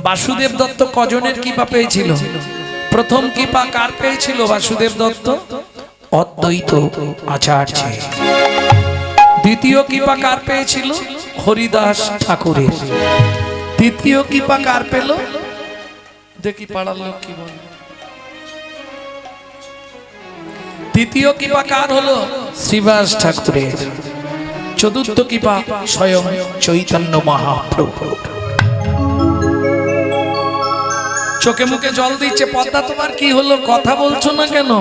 বাসুদেব দত্ত কজনের কৃপা পেয়েছিল? প্রথম কৃপা কার পেয়েছিল বাসুদেব দত্ত? অদ্বৈত আচার্য। দ্বিতীয় কৃপা কার পেয়েছিল? হরিদাস ঠাকুরের। তৃতীয় কৃপা কার পেল? দেখি পাড়ার লোক কি বলে। তৃতীয় কৃপা কার হলো? শ্রীবাস ঠাকুরের। চতুর্থ কৃপা স্বয়ং চৈতন্য মহাপ্রভু। চোখে মুখে জল দিচ্ছে। পদ্মা তোমার কি হলো? কথা বলছো না কেন?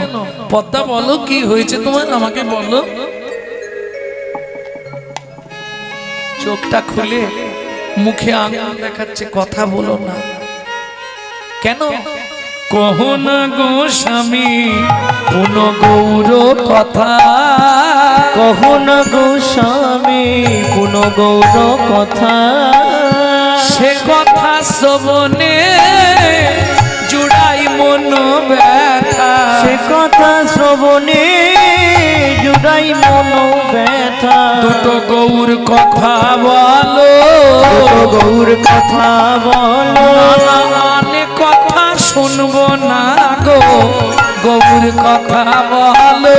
পদ্মা বলো কি হয়েছে তোমার, আমাকে বলো। চোখটা খুলে মুখে আঙুল দেখাচ্ছে, কথা বলো না কেন? কহো না গো স্বামী পুন গৌর কথা, কহো না গো স্বামী পুন গৌর কথা। সে কথা শ্রবণে জুড়াই মন ব্যথা, সে কথা শ্রবণে জুড়াই মন ব্যথা। দুটো গৌর কথা বলো, দুটো গৌর কথা বলো। অনেক কথা শুনবো না গো, গৌর কথা বলো।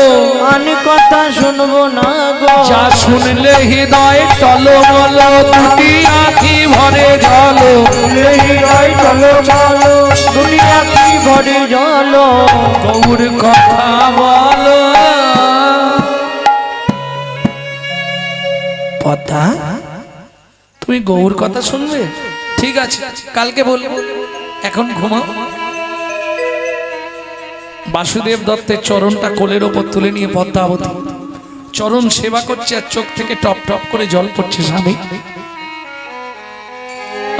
অনেক কথা শুনবো না গো, যা শুনলে হৃদয় টলমল, দুটি আঁখি ভরে জলো। হৃদয় চলো চলো, দুনিয়া কি ভরে জলো। গৌর কথা বলো। পদ্মা তুমি গৌর কথা শুনবে? ঠিক আছে, কালকে বলবো, এখন ঘুমাও। বাসুদেব দত্তের চরণটা কোলের ওপর তুলে নিয়ে পদ্মাবতী চরণ সেবা করছে, আর চোখ থেকে টপ টপ করে জল পড়ছে। স্বামী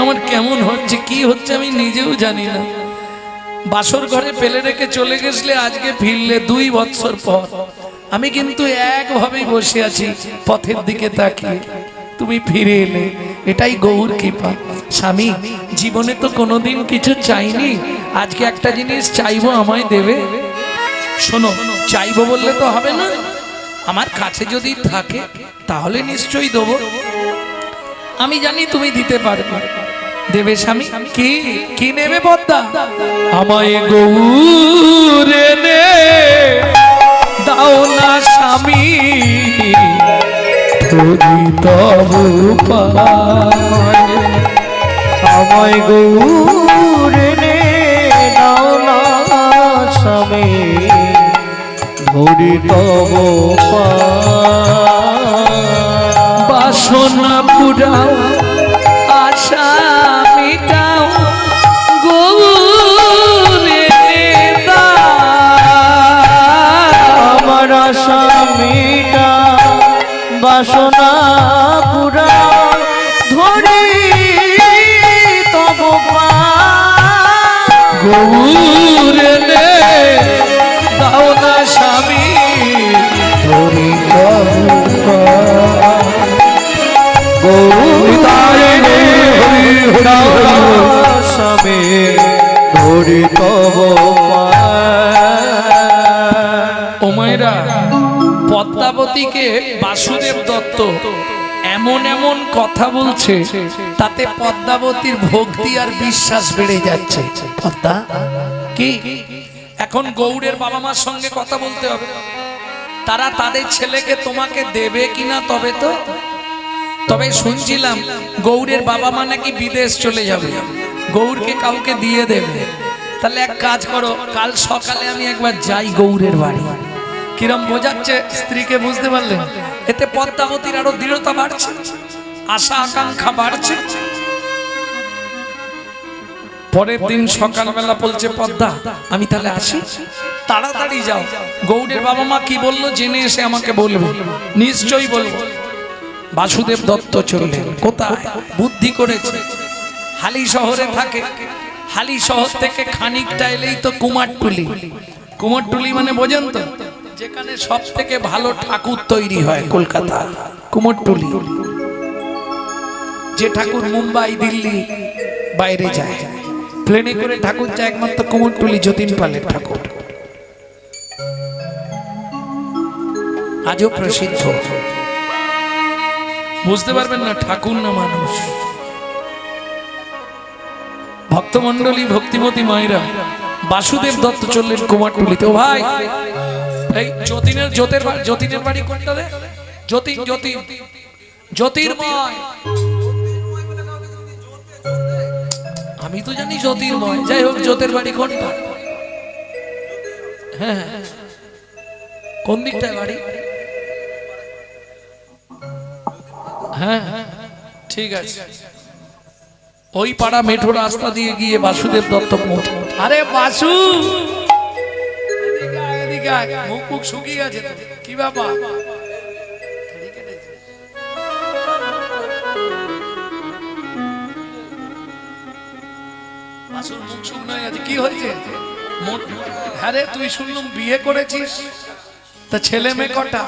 আমার কেমন হচ্ছে, কি হচ্ছে আমি নিজেও জানি না। বাসর ঘরে ফেলে রেখে চলে গেছলে, আজকে ফিরলে 2 বছর পর। আমি কিন্তু একভাবেই বসে আছি পথের দিকে তাকিয়ে, তুমি ফিরে এলে, এটাই গৌর কৃপা। স্বামী জীবনে তো কোনোদিন কিছু চাইনি, আজকে একটা জিনিস চাইবো, আমায় দেবে? শোনো, চাইবো বললে তো হবে না, আমার কাছে যদি থাকে তাহলে নিশ্চয়ই দেবো। আমি জানি তুমি দিতে পারবে, দেবে স্বামী। কি কি নেবে পদ্মা? আমায় গৌর এনে দাও না স্বামী, তবু পায়। আমায় গৌর এনে দাও না স্বামী, ধরি তব বাসনা পুরাও, আশা মিটাও, গৌর এনে দাও। আমার আশা মিটা, বাসনা পুরা, ধরি তব গৌর এনে দাও না স্বামী, ধরি তব স্বামী, ধরি তব ও মায়েরা, পদ্মাবতীকে বাসুদেব দত্ত এমন এমন কথা বলছে, তাতে পদ্মাবতীর ভক্তি আর বিশ্বাস বেড়ে যাচ্ছে। পদ্মা কি এখন গৌড়ের বাবা মার সঙ্গে কথা বলতে হবে, তারা তাদের ছেলেকে তোমাকে দেবে কিনা তবে তো। তবে শুনছিলাম গৌড়ের বাবা মা নাকি বিদেশ চলে যাবে, গৌড়কে কাউকে দিয়ে দেবে। তাহলে এক কাজ করো, কাল সকালে আমি একবার যাই গৌড়ের বাড়ি। কিরম বোঝাচ্ছে স্ত্রীকে, বুঝতে পারলেন? এতে পদ্মাবতীর আরো দৃঢ়তা বাড়ছে, আশা আকাঙ্ক্ষা বাড়ছে। পরের দিন সকালবেলা বলছে, পদ্মা আমি তাহলে আসি? তাড়াতাড়ি যাও, গৌড়ের বাবা মা কি বললো জেনে এসে আমাকে বলবে। নিশ্চয়ই বলবো। বাসুদেব দত্ত চললেন কোথায়? বুদ্ধি করেছে, হালি শহরে থাকে। হালি শহর থেকে খানিকটা এলেই তো কুমারটুলি। কুমারটুলি মানে বোঝেন তো, যেখানে সব থেকে ভালো ঠাকুর তৈরি হয় কলকাতা, কুমারটুলি। যে ঠাকুর মুম্বাই দিল্লি বাইরে যায়, প্লেনে করে ঠাকুর যায় একমাত্র কুমারটুলি, যতীন পালের ঠাকুর, আজও প্রসিদ্ধ। বুঝতে পারবেন না ঠাকুর না মানুষ। ভক্তমণ্ডলী ভক্তিমতী মায়েরা বাসুদেব দত্ত চললেন কুমারটুলিতে। ও ভাই, এই যতীনের বাড়ি কোনটা রে? জ্যোতির্ময়। আমি তো জানি জ্যোতির্ময়, যাই হোক জ্যোতির বাড়ি কোনটা? হ্যাঁ, কোন দিকটায় বাড়ি? হ্যাঁ, ঠিক আছে। ওই পাড়া মেঠো রাস্তা দিয়ে গিয়ে বাসুদেব দত্ত মঠ। আরে বাসু, এদিকে আয়, মুখ মুখ শুকিয়ে গেছে তো, কি ব্যাপার? বাসুর মুখ শুকনো হয়ে গেছে, কি হয়েছে? হ্যাঁ রে, তুই শুনলাম বিয়ে করেছিস, তা ছেলে মেয়ে কটা?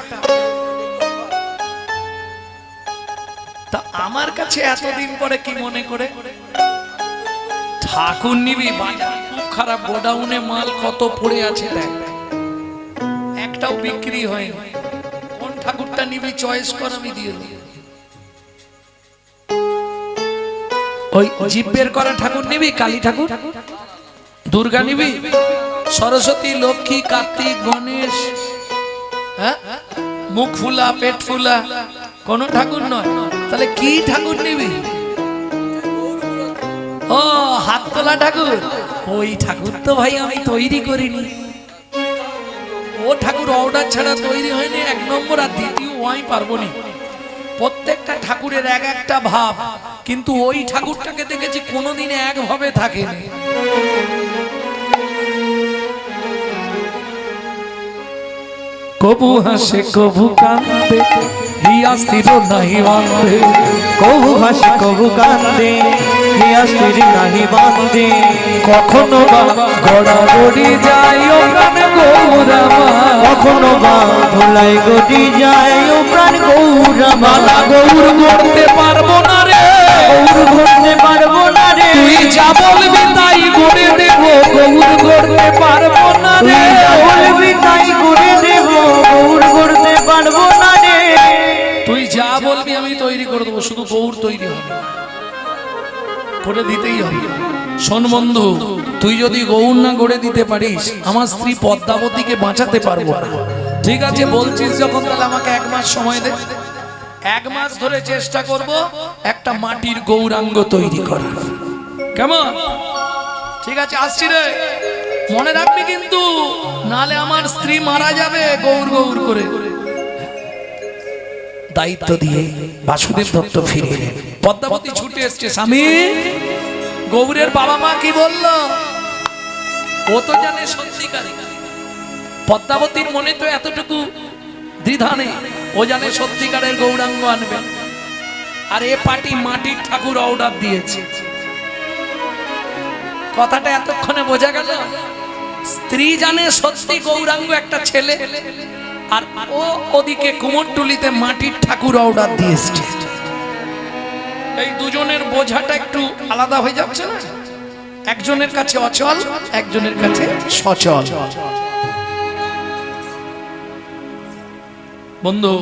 তা আমার কাছে এতদিন পরে কি মনে করে? ঠাকুর নিবি? বাজার খুব খারাপ, গোডাউনে মাল কত পড়ে আছে দেখ, একটাও বিক্রি হয়নি। কোন ঠাকুরটা নিবি চয়েস কর, আমি দিয়ে দিই। ওই জিভ বের করা ঠাকুর নিবি? কালী ঠাকুর, দুর্গা নিবি, সরস্বতী, লক্ষ্মী, কার্তিক, গণেশ? হ্যাঁ, মুখ ফুলা পেট ফুলা কোন ঠাকুর নয়। তাহলে কি ঠাকুর নিবি? ও হাত তোলা ঠাকুর। ওই ঠাকুর তো ভাই আমি তৈরি করিনি। ও ঠাকুর অর্ডার ছাড়া তৈরি হয়নি, এক নম্বর। আর দ্বিতীয়, আমি পারবো না। প্রত্যেকটা ঠাকুরের এক একটা ভাব, কিন্তু ওই ঠাকুরটাকে দেখেছি কোনোদিন একভাবে থাকেনি। কবু হাসে কবু কান্দে, হিয়া স্থির নাহি বাঁধে। কবু হাসে কবু কান্দে, হিয়া স্থির নাহি বাঁধে। কখনো বা গড়াগড়ি যায় ও প্রাণ গৌরামা, কখনো বা ধুলাই গড়ি যায় ও প্রাণ গৌরামা। গৌর গড়তে পারবো না রে, গৌর গড়তে পারবো না রে। তুই যা বলবি তাই গড়ে দেব, গৌর গড়তে পারবো না রে। তুই যা বলবি তাই করে দেব, গৌর গড়তে পারবো না রে। তুই যা বলবি আমি তৈরি করে দেবো, শুধু গৌর তৈরি হবে, করে দিতেই হবে। শোন বন্ধু, তুই যদি গৌর না গড়ে দিতে পারিস, আমার স্ত্রী পদ্মাবতীকে বাঁচাতে পারবো না। ঠিক আছে বলছিস যখন, তাহলে আমাকে 1 মাস সময় দে। 1 মাস ধরে চেষ্টা করব একটা মাটির গৌরাঙ্গ তৈরি করার। কেমন? ঠিক আছে, আসছি রে। মনে রাখবি কিন্তু, নালে আমার স্ত্রী মারা যাবে গৌর গৌর করে। দায়িত্ব দিয়ে বাসুদেব দত্ত ফিরে এলেন। পদ্মাবতী ছুটে এসছে, স্বামী গৌরের বাবা মা কি বলল? ও তো জানে সত্যিকার। পদ্মাবতীর মনে তো এতটুকু দ্বিধা নেই, ও জানে সত্যিকারের গৌরাঙ্গ আনবে। আর এ পার্টি মাটির ঠাকুর অর্ডার দিয়েছে। কথাটা এতক্ষণে বোঝা গেল? স্ত্রী জানে সত্যি গৌরাঙ্গ একটা ছেলে, আর ও ওদিকে কুমোরটুলিতে মাটির ঠাকুর অর্ডার দিয়েছে। এই দুজনের বোঝাটা একটু আলাদা হয়ে যাচ্ছে না? একজনের কাছে অচল, একজনের কাছে সচল। বন্ধু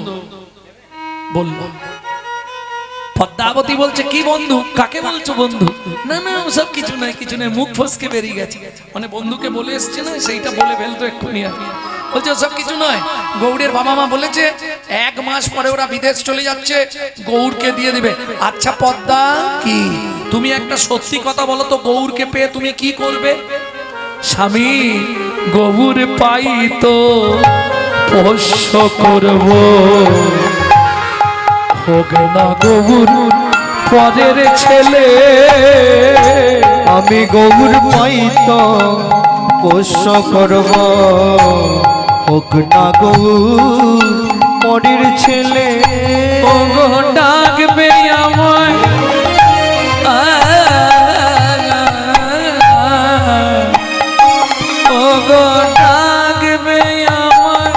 বলবো, পদ্মাবতী বলছে কি বন্ধু? কাকে বলছো বন্ধু? না না সব কিছু নাই, কিছু নাই, মুখ ফসকে বেরিয়ে গেছে। মানে বন্ধুকে বলে এসছে না, সেইটা বলে ফেলতো এক্ষুনি। আর বলছে সব কিছু নয়, গৌরের বাবা মা বলেছে 1 মাস পরে ওরা বিদেশ চলে যাচ্ছে, গৌরকে দিয়ে দিবে। আচ্ছা পদ্মা, কি তুমি একটা সত্যি কথা বলো তো, গৌরকে পেয়ে তুমি কি করবে? স্বামী গৌর পাই তো পোষ্য করব, হোক না গৌর পরের ছেলে। আমি গৌর পাই তো পোষ্য করব, হোক না গৌর পরের ছেলে। ও গো ডাকবে আমায়, ও গো ডাকবে আমায়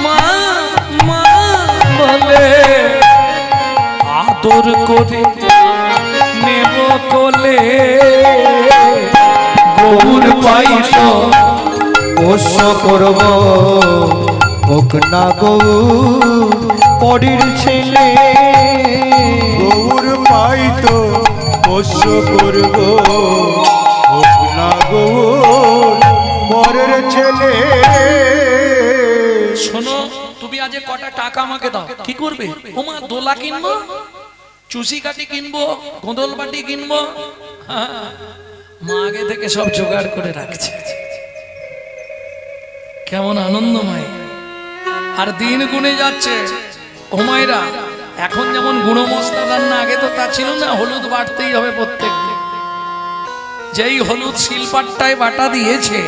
মা মা বলে, আদর করে নেব কোলে। গৌর পাই তো পোষ্য করব, হোক না গৌর পরের ছেলে। গৌর পাই তো পোষ্য করব হোক না গৌর পরের ছেলে। শোনো, তুমি আজ কটা টাকা আমাকে দাও, কি করবে? ওমা দোলা কিনবো, চুষি কাঠি কিনবো, গোঁদল বাটি কিনবো। মা আগে থেকে সব জোগাড় করে রাখছে। কেমন আনন্দময়। আর দিন গুনে যাচ্ছে। ও মায়েরা, এখন যেমন গুঁড়ো মশলা রান্না, আগে তো তা ছিল না। হলুদ বাটতেই হবে প্রত্যেক দিন। যেই হলুদ শিলপাট্টায় বাটা দিয়েছে,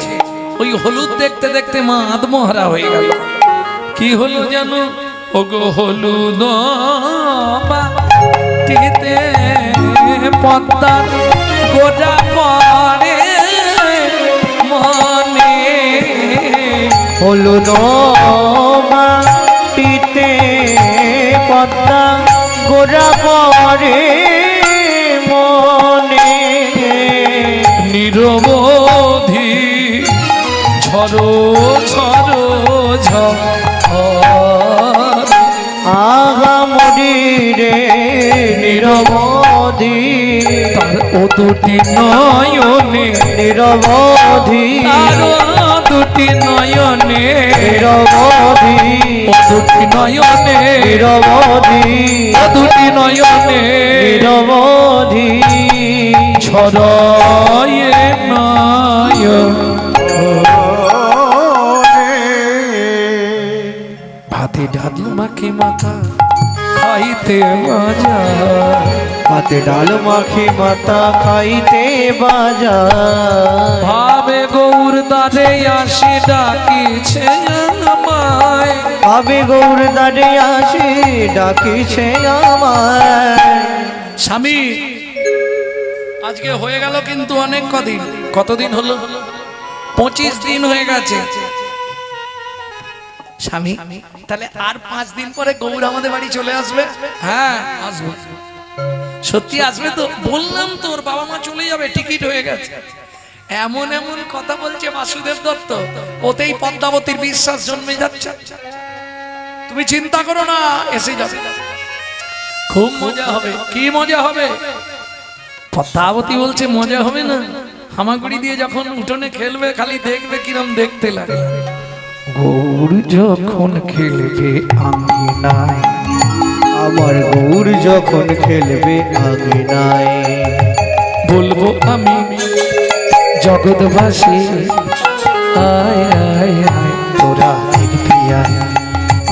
ওই হলুদ দেখতে দেখতে মা আত্মহারা হয়ে গেল। কি হলো জানো? ওগো হলুদ বাটিতে পদ্মার গোটা পড়ে মনে। হলুদ মাটিতে পদ্মা গোড়া পড়ে মনে। নিরবধি ঝরো ঝরো ঝড় আগামরি রে নিরবধি। তার ও দুটি নয়নে, নিরবধি তার ও দুটি নয়নে, নিরবধি ও দুটি নয়নে, নিরবধি ও দুটি নয়নে নিরবধি ঝরয়ে নয়ন। ভাতে ডাল মাখি মাথা খাইতে মজা, হাতে ডাল মাখি মাতা খাইতে বাজা। ভাবে গৌর দাদে আসি ডাকিছে আমায়। ভাবে গৌর দাঁড়ে আসি ডাকিছে আমায়। স্বামী, আজকে হয়ে গেল কিন্তু অনেক কদিন। কতদিন হলো? 25 দিন হয়ে গেছে। স্বামী, তাহলে আর 5 দিন পরে গৌর আমাদের বাড়ি চলে আসবে? হ্যাঁ আসবে। সত্যি আসবে তো? বললাম তোর বাবা মা চলে যাবে, টিকিট হয়ে গেছে। এমন এমন কথা বলছে বাসুদেব দত্ত, ওতেই পদ্মাবতীর বিশ্বাস জন্মে যাচ্ছে। তুমি চিন্তা করো না, এসে যাবে। খুব মজা হবে। কি মজা হবে? পদ্মাবতী বলছে মজা হবে না? হামাগুড়ি দিয়ে যখন উঠোনে খেলবে, খালি দেখবে কিরম দেখতে লাগে। গৌর যখন খেলবে আঙ্গিনায়, আমার গৌর যখন খেলবে আঙিনায়, বলবো আমি জগৎবাসী আয় আয় আয় তোরা দেখবি আয়।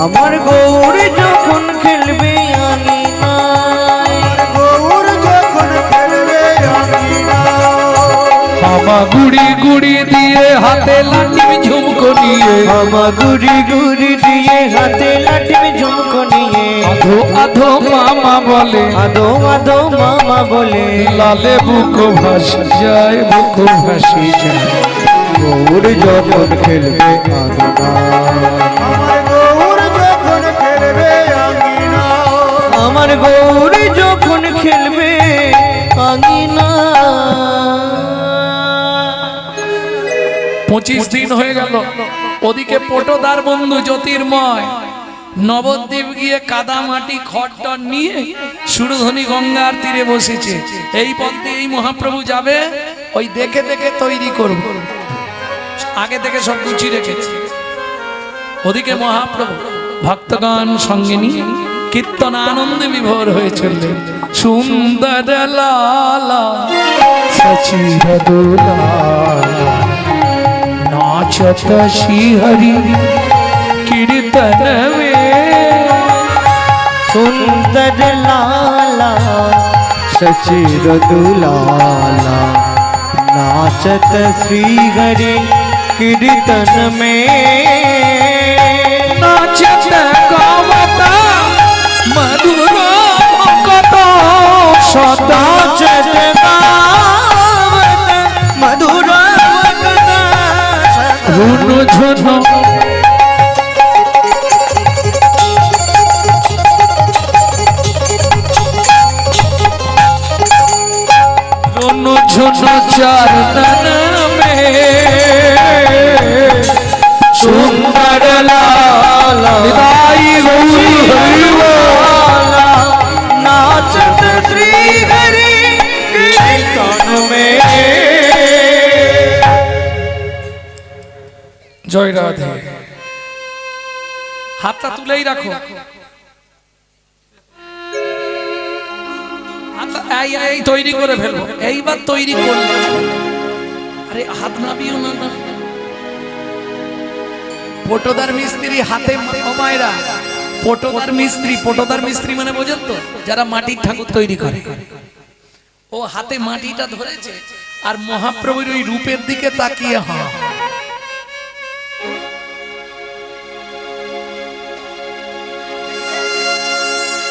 আমার গৌর যখন খেলবে আঙিনায়, গৌর যখন খেলবে আঙিনায়, হামা গুড়ি গুড়ি দিয়ে হাতে লাঠি ঝুমকো নিয়ে, হামা গুড়ি গুড়ি দিয়ে হাতে লাঠি ঝুমকো নিয়ে, আধো আধো মামা বলে, আদো আদো মামা বলে, লালে বুকো ভাসি যায়, বুকো ভাসি যায়। গৌর যখন খেলবে আঙিনায়, আমার গৌর যখন খেলবে আঙিনায়, আমার গৌর যখন খেলবে আঙিনায়। 25 দিন হয়ে গেল। ওদিকে পটোদার বন্ধু জ্যোতির্ময় নবদ্বীপ গিয়ে কাদা মাটি খড়টর নিয়ে সুরধনী গঙ্গার তীরে বসেছে। এই পথ দিয়ে এই মহাপ্রভু যাবে, ওই দেখে দেখে তৈরি করব, আগে থেকে সব গুছিয়ে রেখেছে। ওদিকে মহাপ্রভু ভক্তগণ সঙ্গে নিয়ে কীর্তন আনন্দে বিভোর হয়ে চললেন। সুন্দর লালা সচির দোলা नाचत श्री हरि कीर्तन में। सुंदर लाला सचिर दुलाला नाचत श्री हरि कीर्तन में। नाचत गावता मधुर भक्त सदा नाचत गावत मधुर झुनु झुनु रुनु झुनु चरणन में सुंदर लाला निताई गौर नाचत श्री हरि জয় রাধে। হাতটা তুলেই রাখো। এই তৈরি করে ফেলবো, এইবার তৈরি করবো। আরে হাত নামিও না। পটোদার মিস্ত্রি হাতে মায়েরা, পটোদার মিস্ত্রি মানে বোঝেন তো, যারা মাটির ঠাকুর তৈরি করে। ও হাতে মাটিটা ধরেছে আর মহাপ্রভুর ওই রূপের দিকে তাকিয়ে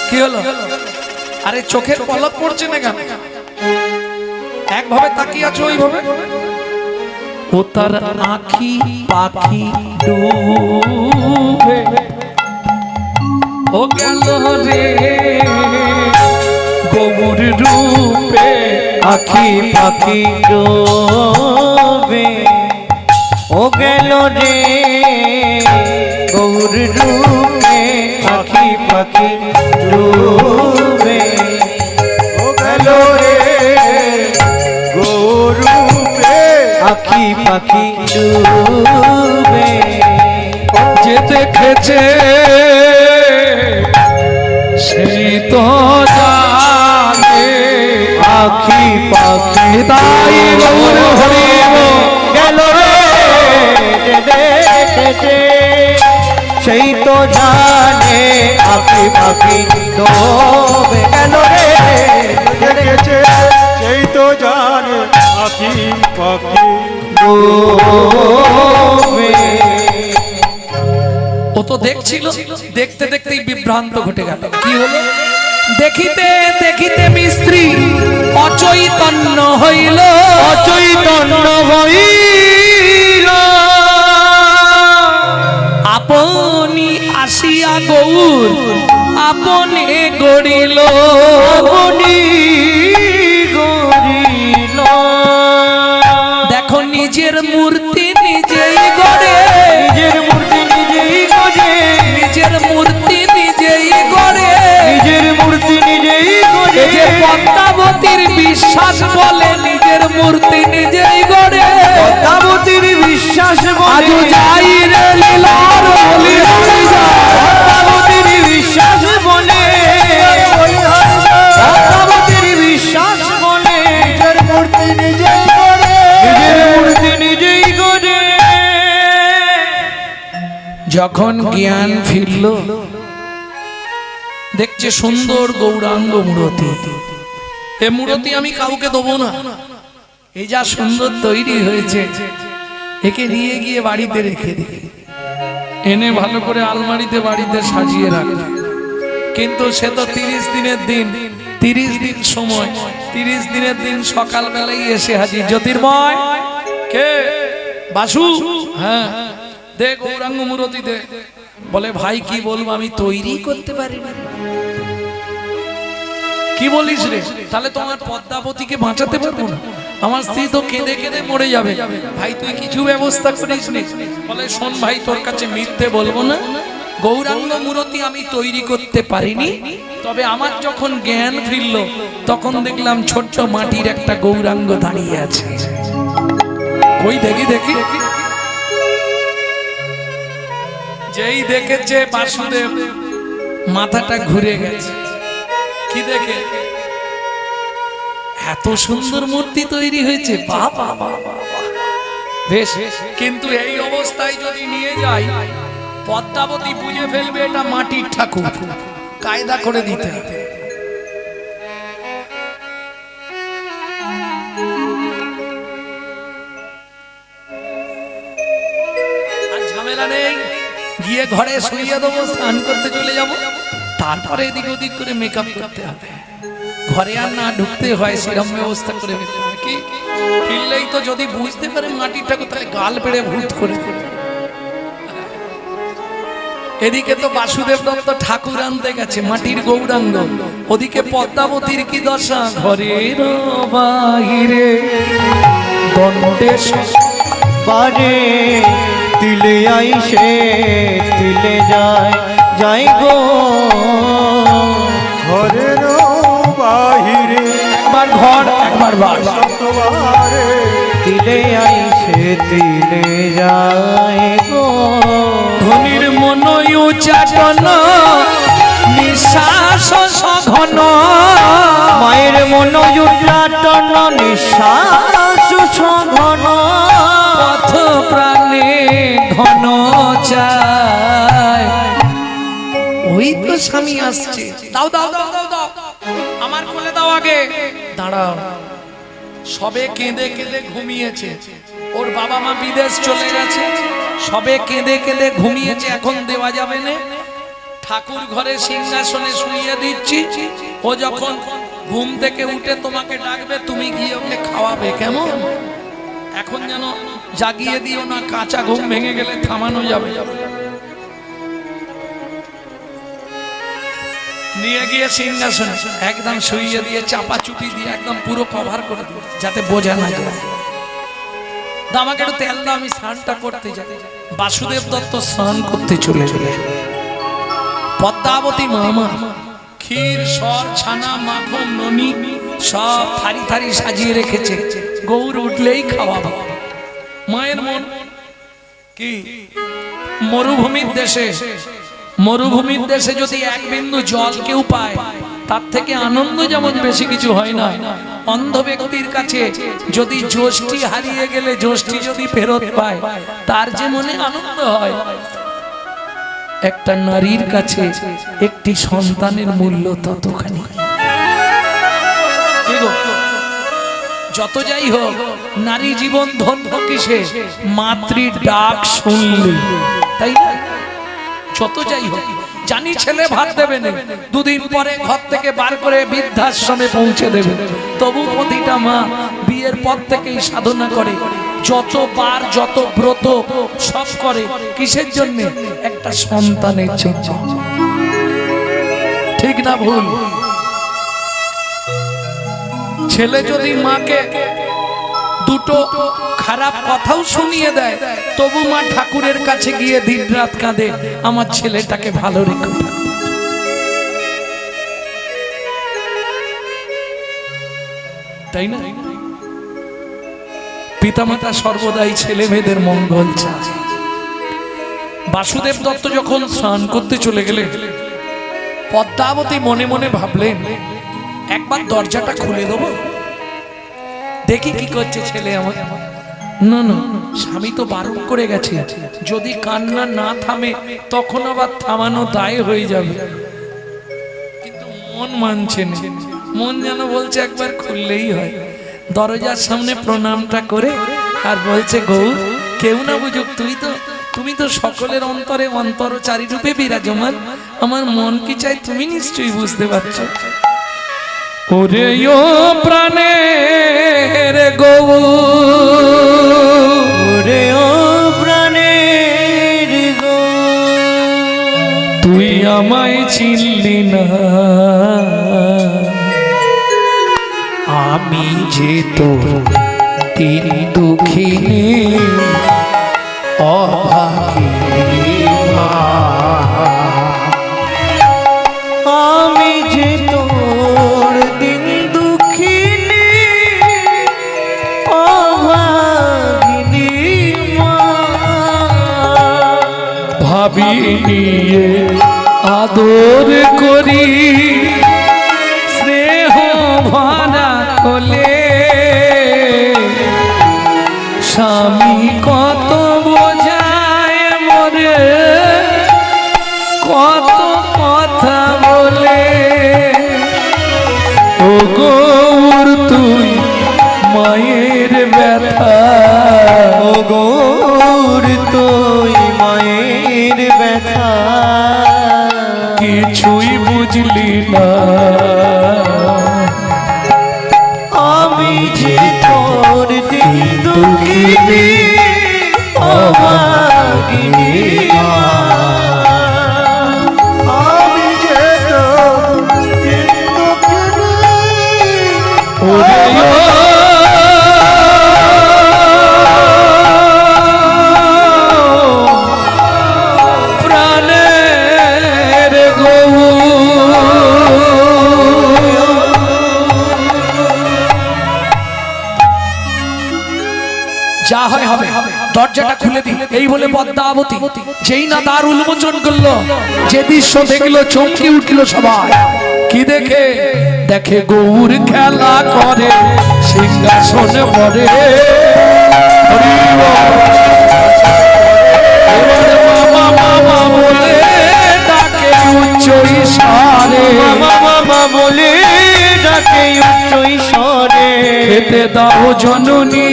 কি হলো? আরে চোখের পলক পড়ছে না কেন? একভাবে তাকিয়ে আছো ওইভাবে। ও তার আঁখি পাখি ডুবে ও গেল রে গৌর রূপে, আখি পাখি ডোবে ও গেল রে গৌর রূপে, আখি পাখি ডোবে ও গেল রে গৌরূপে, আখি পাখি ডুবে। যে দেখেছে সেই তো জানে, আখি পাখি তাই গৌর হরিব গেল রে যে দেখেছে সেই তো জানে, আখি পাখি ডোবে গেল রে দেখেছে সেই তো জানে, আখি পাখি ডোবে। ও তো দেখছিল, দেখতে দেখতেই বিভ্রান্ত ঘটে গেল। কি হলো? দেখিতে দেখিতে মিস্ত্রি অচৈতন্য হইল, অচৈতন্য হইল আপনি আসিয়া গৌর আপনে গড়িল, আপনি গড়িল। দেখো নিজের মূর্তি নিজেই গড়ে, নিজের মূর্তি নিজেই গড়ে, নিজের মূর্তি নিজেই গড়ে, নিজের মূর্তি নিজেই গড়ে। এই যে পদ্মাবতীর বিশ্বাস বলে নিজের মূর্তি নিজেই গড়ে, পদ্মাবতীর বিশ্বাস আজ বলে, যাই রে লীলার বলি হরি যায়। পদ্মাবতীর বিশ্বাস বলে, পদ্মাবতীর বিশ্বাস বলে, নিজের মূর্তি নিজেই করে, নিজের মূর্তি নিজেই গড়ে। যখন জ্ঞান ফিরল দেখছে সুন্দর গৌরাঙ্গ মূর্তি। এ মূর্তি আমি কাউকে দেবো না, এই যা সুন্দর তৈরি হয়েছে একে নিয়ে গিয়ে বাড়িতে রেখে দিই, এনে ভালো করে আলমারিতে বাড়িতে সাজিয়ে রাখবে। কিন্তু সে তো 30 দিনের দিন, 30 দিন সময়, 30 দিনের দিন সকালবেলায় এসে হাজির। জ্যোতির্ময় কে? বাসু? হ্যাঁ, দে গৌরাঙ্গ মূর্তি দে। বলে ভাই কি বলবো, আমি তৈরি করতে পারি না। কি বলিস রে? তাহলে তোমার পদ্মাবতীকে বাঁচাতে পারবো না, আমার স্ত্রী তো কেঁদে কেঁদে মরে যাবে। ভাই তুই কিছু ব্যবস্থা করিস নি? বলে শোন ভাই, তোর কাছে মিথ্যে বলবো না, গৌরাঙ্গ মূর্তি আমি তৈরি করতে পারিনি। তবে আমার যখন জ্ঞান ফিরল তখন দেখলাম ছোট্ট মাটির একটা গৌরাঙ্গ দাঁড়িয়ে আছে। কই দেখি দেখি। যেই দেখেছে বাসুদেব মাথাটা ঘুরে গেছে। কি দেখে? এত সুন্দর মূর্তি তৈরি হয়েছে, বাবা বেশ। কিন্তু এই অবস্থায় যদি নিয়ে যাই পদ্মাবতী বুঝে ফেলবে এটা মাটির ঠাকুর, কায়দা করে দিতে হবে। আর ঝামেলা নেই, গিয়ে ঘরে শুইয়ে দেবো, স্নান করতে চলে যাব, তারপরে এদিক ওদিক করে মেকআপ করতে হবে। ঘরে আর না ঢুকতে হয় সেরকম ব্যবস্থা করে ফেলতে হবে। কি ফিরলেই তো যদি বুঝতে পারে মাটির ঠাকুর, তাহলে গাল পেড়ে ভূত করে। এদিকে তো বাসুদেব দত্ত ঠাকুর আনতে গেছে মাটির গৌরাঙ্গ, ওদিকে পদ্মাবতীর কি দশা, ঘরের বাহিরে দণ্ডেশ বারে তিলে আইসে তিলে যায়, যাই গো ঘরের বাহিরে একবার ঘর একবার বাস। সতবারে তিলে আইছে তিলে যায় গো ধনির মনয়ু চাটন নিঃশ্বাস সঘন মায়ের মনোজুটাটন নিঃশ্বাস সঘন পথ প্রাণে ঘন চায়। ওই তো স্বামী আসছে, দাও দাও দাও দাও দাও, আমার কোলে দাও আগে। দাঁড়াও, সবে কেঁদে কেঁদে ঘুমিয়েছে, ওর বাবা মা বিদেশ চলে গেছে, সবে কেঁদে কেঁদে ঘুমিয়েছে, এখন দেওয়া যাবে না। ঠাকুর ঘরে সিংহাসনে শুইয়ে দিচ্ছি, ও যখন ঘুম থেকে উঠে তোমাকে ডাকবে, তুমি গিয়ে ওকে খাওয়াবে, কেমন? এখন যেন জাগিয়ে দিও না, কাঁচা ঘুম ভেঙে গেলে থামানো যাবে। নিয়ে গিয়ে সিংহাসনে একদম শুইয়ে দিয়ে চাপা চুপি দিয়ে একদম পুরো কভার করে দিও, যাতে বোঝা না যায়। আমাকে একটু তেল দাও, আমি স্নানটা করতে যাই। বাসুদেব দত্ত স্নান করতে চলে গেলে, পদ্মাবতী মামা ক্ষীর সর ছানা মাখন ননি সব থারি থারি সাজিয়ে রেখেছে, গৌর উঠলেই খাওয়াবো। মায়ের মন কি মরুভূমির দেশে, মরুভূমির দেশে যদি এক বিন্দু জল কেউ পায়, তার থেকে আনন্দ যেমন বেশি কিছু হয় না। অন্ধ ব্যক্তির কাছে যদি যষ্টি হারিয়ে গেলে যষ্টি যদি ফেরত পায়, তার যে মনে আনন্দ হয়, একটা নারীর কাছে একটি সন্তানের মূল্য ততখানি। যত যাই হোক, নারী জীবন ধন্য কিসে? মাতৃ ডাক শুনলে, তাই না? যত যাই হোক, জানি ছেলে ভাত দেবে না, দুদিন পরে ঘর থেকে বার করে বৃদ্ধাশ্রমে পৌঁছে দেবে, তবু প্রতিটা মা বিয়ের পর থেকেই সাধনা করে, যতবার যত ব্রত সব করে, কিসের জন্য? একটা সন্তানের জন্য। ঠিক না ভুল? ছেলে যদি মাকে দুটো খারাপ কথাও শুনিয়ে দেয়, তবু মা ঠাকুরের কাছে গিয়ে দিন রাত কাঁদে, আমার ছেলেটাকে ভালো রেখো। তাই না? পিতামাতা সর্বদাই ছেলে মেয়েদের মঙ্গল চায়। বাসুদেব দত্ত যখন স্নান করতে চলে গেলেন, পদ্মাবতী মনে মনে ভাবলেন, একবার দরজাটা খুলে দেবো, দেখি কি করছে ছেলে আমার। না না, স্বামী তো বারণ করে গেছে, যদি কান্না না থামে তখন আবার থামানো দায় হয়ে যাবে। কিন্তু মন মানছে না, মন যেন বলছে একবার খুললেই হয়। দরজার সামনে প্রণামটা করে আর বলছে, গৌর, কেউ না বুঝুক, তুমি তো সকলের অন্তরে অন্তরচারী রূপে বিরাজমান, আমার মন কি চাই তুমি নিশ্চয়ই বুঝতে পারছো। ওরে ও প্রাণের গৌর, ওরে ও প্রাণের গৌর, তুই আমায় চিনলি না, আমি যে তোর দিন দুঃখিনী অভাগিনী মা, আমি যে তোর দিন দুঃখিনী অভাগিনী মা, ভাবি নিয়ে আদর করি স্নেহ ভরা কোলে, স্বামী কত বোঝায় মরে, কত কথা বলে, ও গৌর তুই মায়ের ব্যথা, ও গৌর তুই মায়ের ব্যথা, কিছুই বুঝলি না, আমি যে তোর দিন দুঃখিনী অভাগিনী মা, আমি যে তোর দিন দুঃখিনী ওরে ও প্রাণের গৌর, যা হয় হবে, দরজাটা খুলে দি। এই বলে পদ্মাবতী যেই না দ্বার উন্মোচন করলো, যে দৃশ্য দেখলো চমকে উঠলো সবাই। কি দেখে? দেখে গৌর খেলা করে সিংহাসনে পড়ে। মামা মামা বলে ডাকে উচ্চ ঈশ্বরে, মামা মামা বলে ডাকে উচ্চ ঈশ্বরে। খেতে দাও জননী,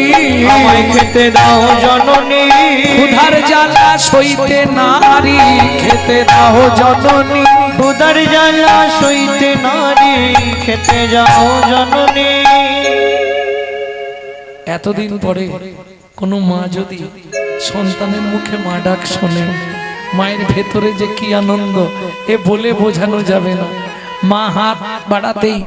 আমায় খেতে দাও জননী। ক্ষুধার জ্বালা সইতে নারী, খেতে দাও জননী। ক্ষুধার জ্বালা সইতে নারী, খেতে যাও জননী। এতদিন পরে কোনো মা যদি সন্তানের মুখে মা ডাক শোনে, মায়ের ভেতরে যে কি আনন্দ এ বলে বোঝানো যাবে না। মা হাত বাড়াতেই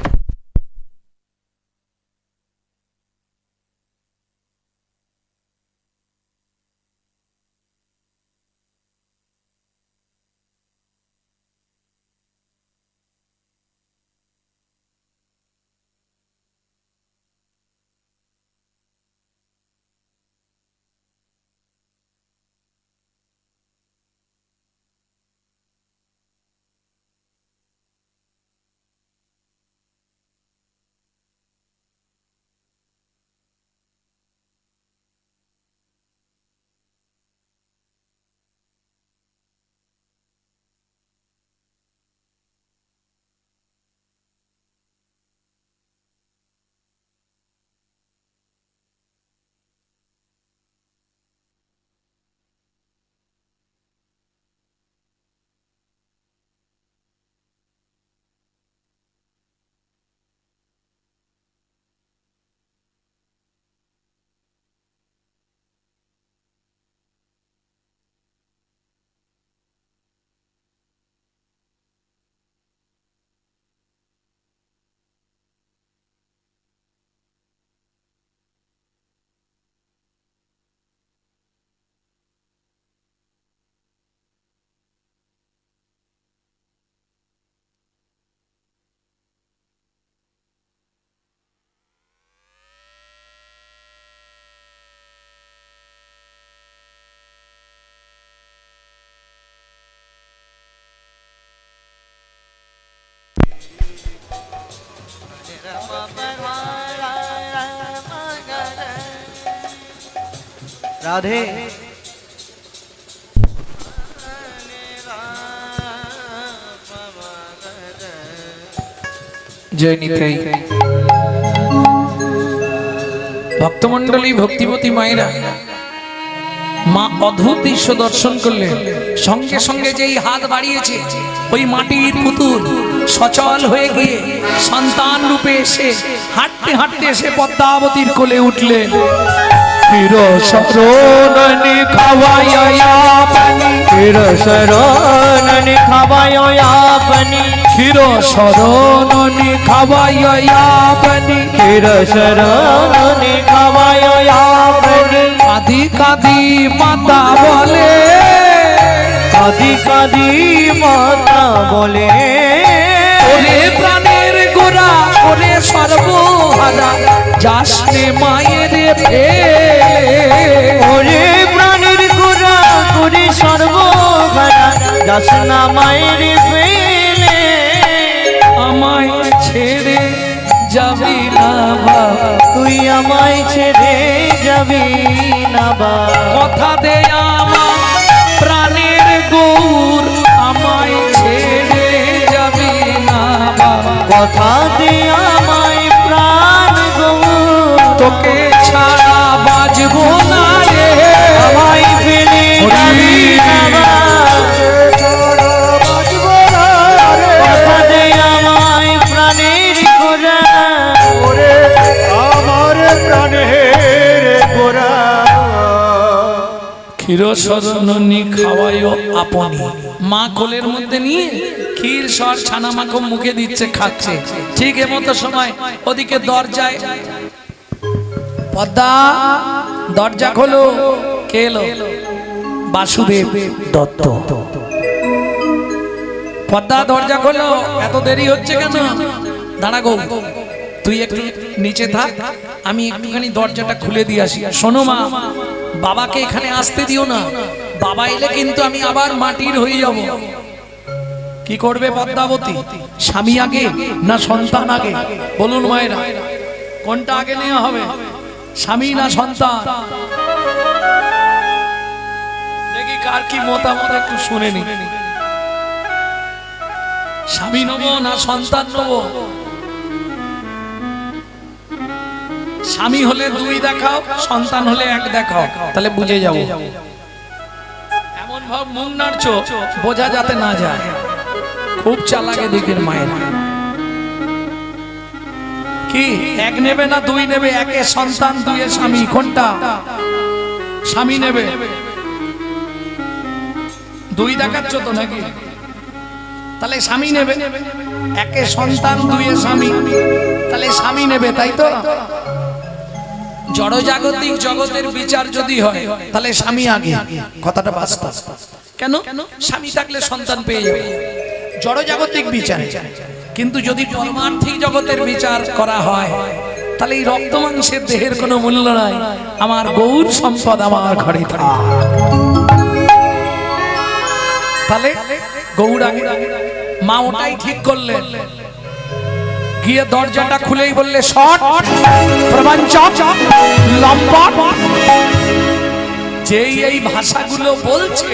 রাধে জয় নিতাই। ভক্তমণ্ডলী, ভক্তিপতি মায়েরা, মা অদ্ভুত দৃশ্য দর্শন করলেন। সঙ্গে সঙ্গে যেই হাত বাড়িয়েছে, ওই মাটির পুতুল সচল হয়ে গিয়ে সন্তান রূপে এসে হাঁটতে হাঁটতে এসে পদ্মাবতীর কোলে উঠলেন। চির শরণনি খাওয়াইয়া পানি, চির শরণনি খাওয়াইয়া পানি, চির শরণনি খাওয়াইয়া পানি, চির শরণনি খাওয়াইয়া পানি। কাঁদি কাঁদি মাতা বলে, কাঁদি কাঁদি মাতা বলে, ওরে প্রাণের গোরা, ওরে সর্বহারা, যাসনে মায়ের ফেলে। ওরে প্রাণের গোরা, ওরে সর্বহারা, যাস না মায়ের ফেলে। আমায় ছেড়ে যাবি না বাবা, তুই আমায় ছেড়ে যাবি না বা। কথা দে আমার প্রাণের গৌর, আমায় ছেড়ে যাবি না বাবা। কথা দে আমায় প্রাণ গৌর, তোকে ছাড়া বাজবো না রে, আমায় ফেলে যাবি না বা। কথা দে আমায় প্রাণের গোরা, ওরে আমার প্রাণের গোরা। ক্ষীর সরণনি খাওয়ায় আপনি। মা কোলের মধ্যে নিয়ে ক্ষীর সর ছানা মাখন মুখে দিচ্ছে, খাচ্ছে। ঠিক এমতো সময় ওদিকে দরজায় পদ্মা, দরজা খোলো। কে এলো? বাসুদেব দত্ত। পদ্মা দরজা খোলো, এত দেরি হচ্ছে কেন? দাঁড়া গো, তুই একটু নিচে থাক, আমি একটুখানি দরজাটা খুলে দিয়ে আসি। শোনো মা, বাবাকে এখানে আসতে দিও না, বাবা এলে কিন্তু আমি আবার মাটির হয়ে যাব। কি করবে পদ্মাবতী? স্বামী আগে না সন্তান আগে? বলুন মায়েরা, কোনটা আগে নেওয়া হবে, স্বামী না সন্তান? দেখি কার কি মতামত একটু শুনে নি। স্বামী নেবো না সন্তান নেবো? স্বামী হলে 2 দেখাও, সন্তান হলে 1 দেখাও, তাহলে বুঝে যাবো। এমন ভাব মুখ নাড়ছো বোঝা যাতে না যায়। খুব চালাকে দিকের মায়ের। কি 1 নেবে না 2 নেবে? 1 সন্তান 2 স্বামী, কোনটা? স্বামী নেবে। 2 দেখাচ্ছ তো নাকি? তাহলে স্বামী নেবে। 1 সন্তান 2 স্বামী, তাহলে স্বামী নেবে, তাই তো? জড়জাগতিক জগতের বিচার যদি হয় তাহলে স্বামী আগে, কথাটা বাস্তব। কেন? স্বামী থাকলে সন্তান পেয়ে যাবে জড়জাগতিক বিচারে। কিন্তু যদি পরমার্থিক জগতের বিচার করা হয় তাহলে এই রক্ত মাংসের দেহের কোনো মূল্য নাই। আমার গৌর সম্পদ আমার ঘরে থাকে, তাহলে গৌর আগে। মা ওটাই ঠিক করলেন। গিয়ে দরজাটা খুলেই বললে, শট প্রবঞ্চক লম্পট। যেই এই ভাষাগুলো বলছে,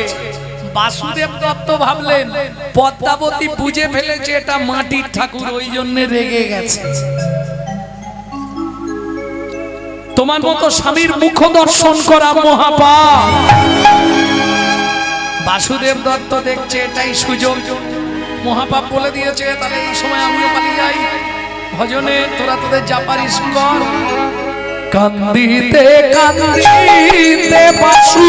বাসুদেব দত্ত ভাবলেন পদ্মাবতী বুঝে ফেলেছে এটা মাটির ঠাকুর, ওই জন্য রেগে গেছে। তোমার মতো স্বামীর মুখ দর্শন করা মহাপাপ। বাসুদেব দত্ত দেখছে এটাই সুযোগ, মহাপাপ বলে দিয়েছে, তাহলে এই সময় আমিও পালিয়ে যাই ভজনে। তোরা তোদের যা পারিস কর। কান্দিতে কান্দিতে বাসু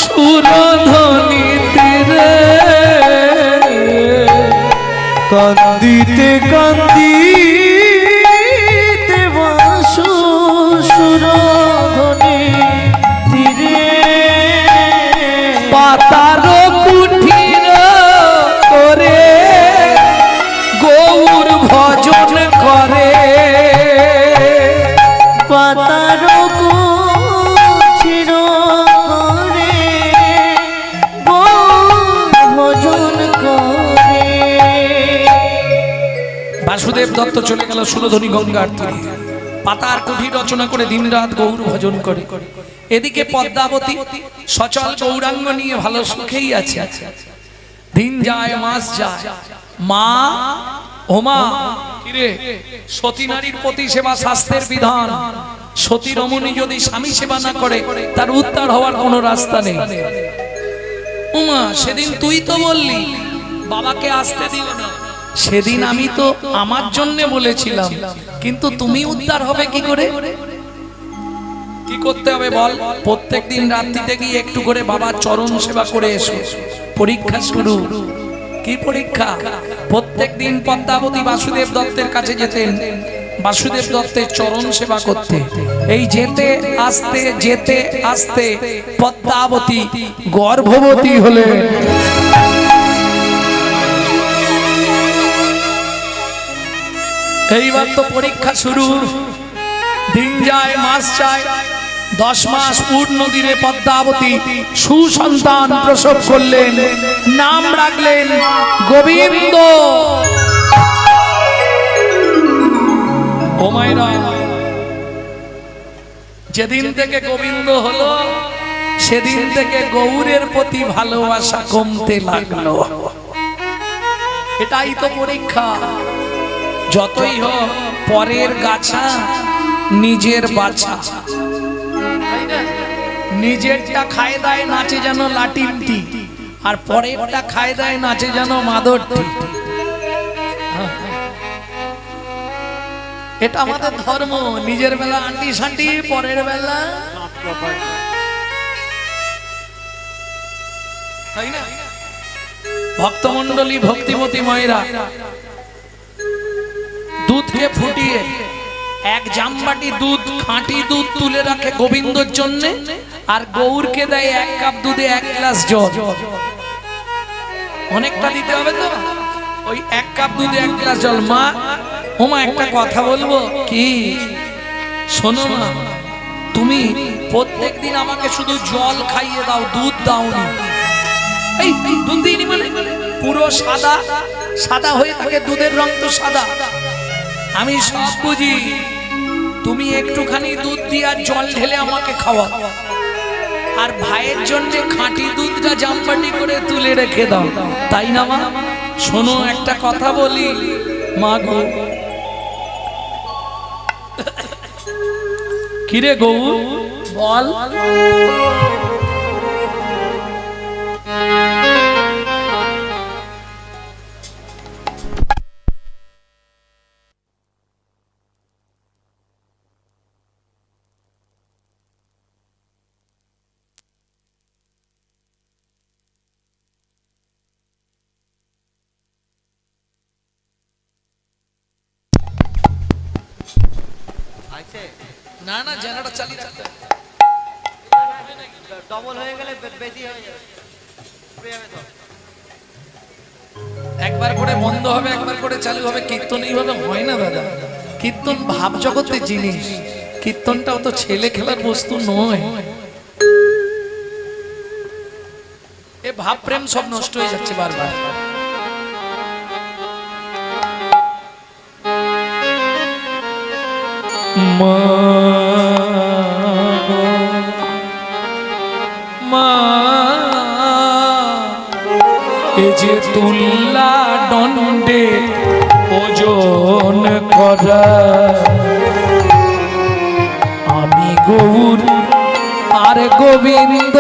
সুরধ্বনিতে রে, কান্দিতে কান্দিতে বাসু সুরধ্বনি তীরে, পাতার কুঠির করে গৌর ভজন করে। পাতার কুঠির করে ভজন করে। বাসুদেব দত্ত চলে গেল সুরধ্বনি গঙ্গার তীরে, পাতার কুঠির রচনা করে দিনরাত গৌর ভজন করে। এদিকে পদ্মাবতী সচল গৌরাঙ্গ নিয়ে ভালো সুখেই আছে। দিন যায় মাস যায়, মা ওমা কিরে, সতী নারীর প্রতি সেবা শাস্ত্রের বিধান। সতী রমণী যদি স্বামী সেবা না করে তার উদ্ধার হওয়ার কোনো রাস্তা নেই। ওমা সেদিন তুই তো বললি বাবাকে আসতে দিও না, সেদিন আমি তো আমার জন্য বলেছিলাম, কিন্তু তুমি উদ্ধার হবে কি করে? কি করতে হবে বল? প্রত্যেকদিন রাত্রিতে গিয়ে একটু করে বাবার চরণ সেবা করে এসো। পরীক্ষা শুরু। কি পরীক্ষা? প্রত্যেকদিন পদ্মাবতী বাসুদেব দত্তের কাছে যেতেন, বাসুদেব দত্তের চরণ সেবা করতে। এই যেতে আসতে যেতে আসতে পদ্মাবতী গর্ভবতী হলেন। এইবার তো পরীক্ষা শুরু। দিন যায় মাস যায়, 10 মাস পূর্ণ দিনে পদ্মাবতী সুসন্তান প্রসব করলেন। নাম রাখলেন গোবিন্দ। ও মায়েরা, যেদিন থেকে গোবিন্দ হলো সেদিন থেকে গৌরের প্রতি ভালোবাসা কমতে লাগলো। এটাই তো পরীক্ষা। যতই হোক পরের গাছা নিজের বাছা, নিজেরটা খায় দায় নাচে যেন লাটিমটি, আর পরেরটা খায় দায় নাচে যেন মাদরটি। এটা আমাদের ধর্ম। নিজের বেলা আন্টি সান্টি, পরের বেলা তাই না? ভক্তমন্ডলী ভক্তিমতী মায়েরা দুধকে ফুটিয়ে 1 জামবাটি দুধ, খাঁটি দুধ তুলে রাখে গোবিন্দর জন্য, আর গৌরকে দেয় 1 কাপ দুধে 1 গ্লাস জল। অনেকটা দিতে হবে তো, ওই 1 কাপ দুধে 1 গ্লাস জল। মা ওমা একটা কথা বলবো কি, শোনো না, তুমি প্রত্যেকদিন আমাকে শুধু জল খাইয়ে দাও, দুধ দাওনি। এই দুধ দিইনি মানে পুরো সাদা সাদা হয়ে থাকে, দুধের রং তো সাদা। আমি সব বুঝি, তুমি একটুখানি দুধ দিয়ে আর জল ঢেলে আমাকে খাওয়া, আর ভাইয়ের জন্য খাঁটি দুধটা জামবাটি করে তুলে রেখে দাও, তাই না মা? শোনো একটা কথা বলি মা গো। কিরে গৌ বল, না না জেনারেটর চালিয়ে রাখতে ডবল হয়ে গেলে বেশি হয়ে যাবে, তো একবার করে বন্ধ হবে, একবার করে চালু হবে। কীর্তন এইভাবে হয় না দাদা। কীর্তন ভাব জগতের জিনিস, কীর্তনটাও তো ছেলে খেলার বস্তু নয়। এ ভাব প্রেম সব নষ্ট হয়ে যাচ্ছে বারবার। মা মা এ যে তুল্লা দণ্ডে ওজন করা, আমি গৌর আর গোবিন্দ,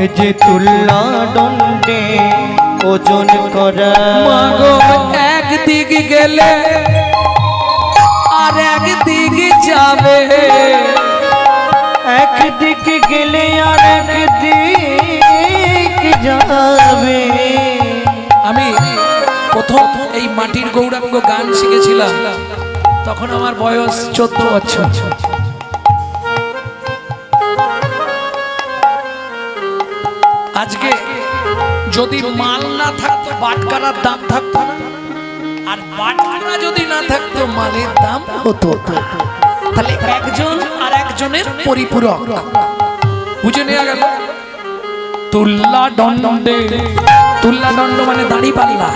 এই যে তুল্লা দণ্ডে ওজন করা, মাগো একদিক গেলে আর একদিক যাবে, একদিক গেলে আর একদিক যাবে। আমি প্রথম এই মাটির গৌরাঙ্গ গান শিখেছিলাম, তখন আমার বয়স 14 বছর। আজকে যদি মাল না থাকতো বাটকারার দাম থাকতো না, আর বাটকারা যদি না থাকতো মালের দাম হতো। তাহলে একজন আর একজনের পরিপূরক, বুঝে নেওয়া গেল। তুল্লা দণ্ডে, তুল্লা দণ্ড মানে দাড়ি পাল্লা,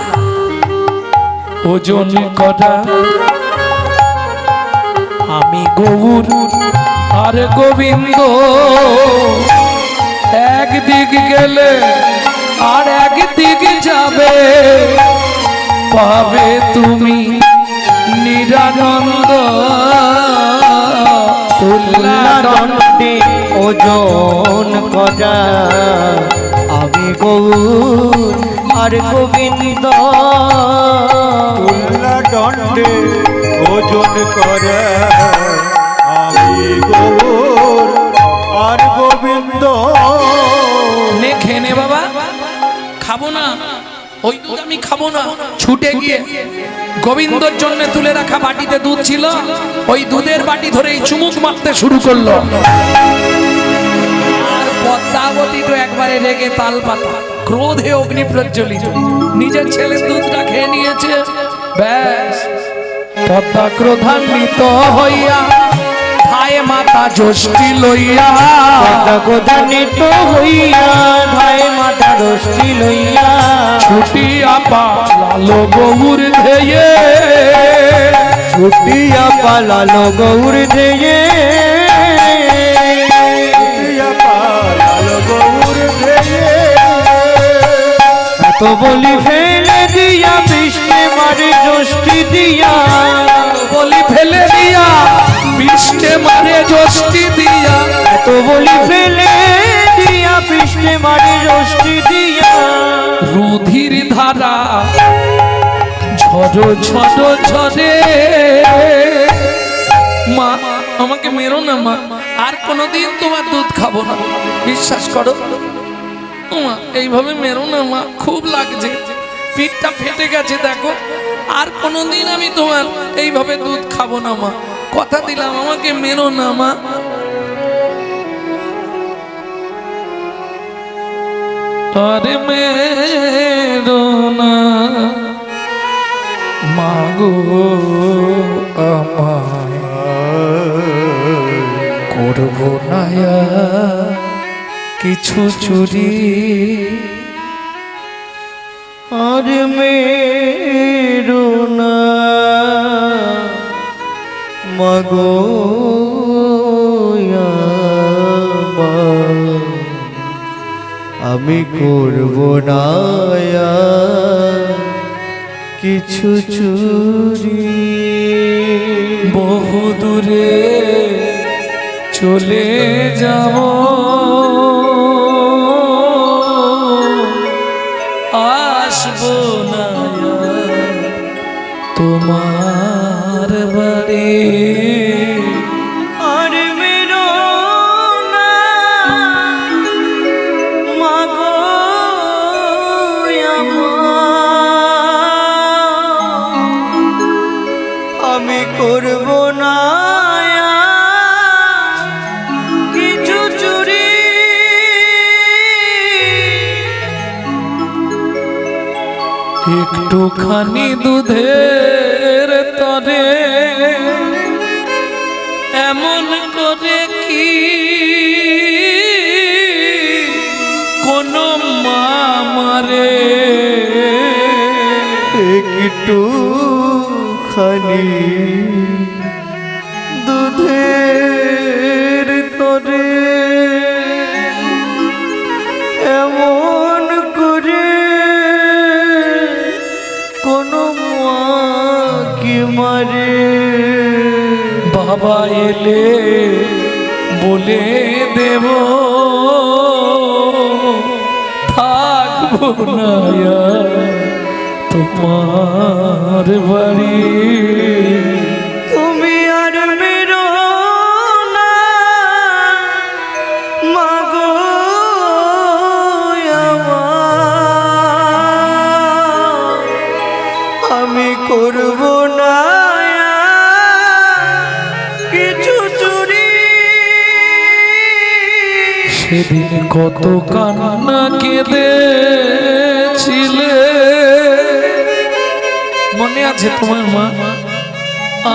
ওজন করা, আমি গৌর আর গোবিন্দ, একদিক গেলে আর একদিক যাবে, পাবে তুমি নিরানন্দ। তুল্লা দণ্ডে ওজন করা, আমি গৌর আর গোবিন্দ, তুল্লা দণ্ডে ওজন করে আমি গৌর আর গোবিন্দ। নে খেয়ে নে বাবা, খাবো না ওই দুধ, আমি খাবো না। ছুটে গিয়ে গোবিন্দর জন্য তুলে রাখা বাটিতে দুধ ছিল, ওই দুধের বাটি ধরে চুমুক মারতে শুরু করলো। আর পদ্মাবতী তো একবারে রেগে তাল পাতা, ক্রোধে অগ্নি প্রজ্বলিত, নিজের ছেলের দুধটা খেয়ে নিয়েছে। ব্যাস পদ্মা ক্রোধান্বিত হইয়া ধায় মাতা ষষ্ঠী লইয়া, ক্রোধান্বিত হইয়া ধায় মাতা ষষ্ঠী লইয়া, ছুটিয়া পালালো গৌর ধেয়ে, ছুটিয়া পালালো গৌর ধেয়ে, এত বলি ফেলে দিয়া বিষ্ণে মারে ষষ্ঠী দিয়া, বলি ফেলে দিয়া বিষ্ণে মারে ষষ্ঠী দিয়া, এত বলি ফেলে দিয়া বিষ্ণে মারে ষষ্ঠী দিয়া, রুধির ধারা ঝড় ঝড় ঝরে। মা আমাকে মেরো না মা, আর কোনোদিন তোমার দুধ খাবো না, বিশ্বাস করো মা, এইভাবে মেরো না মা, খুব লাগছে, পিঠটা ফেটে গেছে দেখো, আর কোনোদিন আমি তোমার এইভাবে দুধ খাবো না মা, কথা দিলাম, আমাকে মেরো না মা। আরে মেরো না মাগো আমায়, করব না আর কিছু চুরি। আর মেরো না মাগো আমায়, আমি করব না আর কিছু চুরি। বহু দূরে চলে যাব, আসবো না আর তোমার বাড়ি। আর মেরো না মাগো আমায়, আমি করব না কিছু চুরি। একটুখানি দুধের তরে এমন করে কি কোনো মা মারে, একটু খানি দুধের তরে এমন করে কোনো মা কি মারে। বাবা এলে বলে দেব থাকবো না আর তোমার বাড়ি। তুমি আর মেরো না মাগো আমায়, আমি করব না কিছু চুরি। সেদিন কত কান্না কেঁদেছিলে, মনে আছে তোমার মা?